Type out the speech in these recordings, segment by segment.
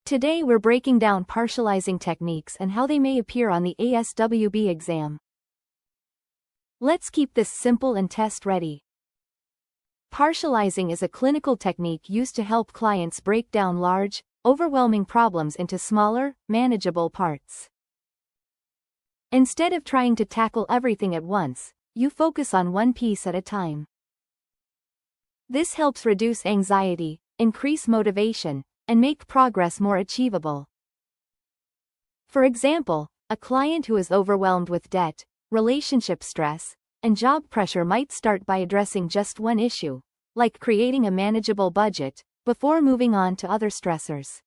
Today we're breaking down partializing techniques and how they may appear on the ASWB exam. Let's keep this simple and test ready. Partializing is a clinical technique used to help clients break down large, overwhelming problems into smaller, manageable parts. Instead of trying to tackle everything at once, you focus on one piece at a time. This helps reduce anxiety, increase motivation, and make progress more achievable. For example, a client who is overwhelmed with debt, relationship stress, and job pressure might start by addressing just one issue, like creating a manageable budget, before moving on to other stressors.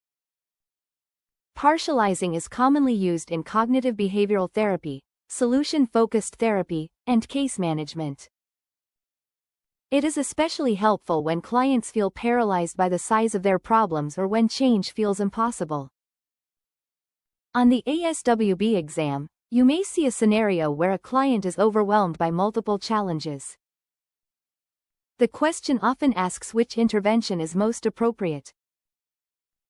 Partializing is commonly used in cognitive behavioral therapy, solution-focused therapy, and case management. It is especially helpful when clients feel paralyzed by the size of their problems or when change feels impossible. On the ASWB exam, you may see a scenario where a client is overwhelmed by multiple challenges. The question often asks which intervention is most appropriate.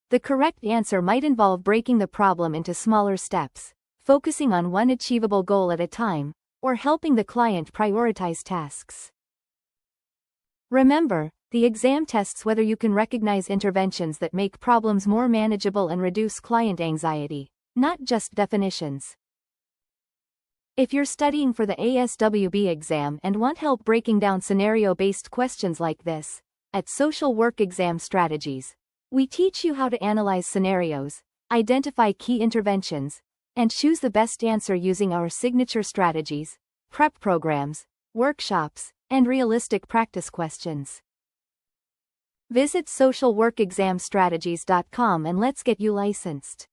The correct answer might involve breaking the problem into smaller steps, focusing on one achievable goal at a time, or helping the client prioritize tasks. Remember, the exam tests whether you can recognize interventions that make problems more manageable and reduce client anxiety, not just definitions. If you're studying for the ASWB exam and want help breaking down scenario-based questions like this, at Social Work Exam Strategies, we teach you how to analyze scenarios, identify key interventions, and choose the best answer using our signature strategies, prep programs, workshops, and realistic practice questions. Visit socialworkexamstrategies.com and let's get you licensed.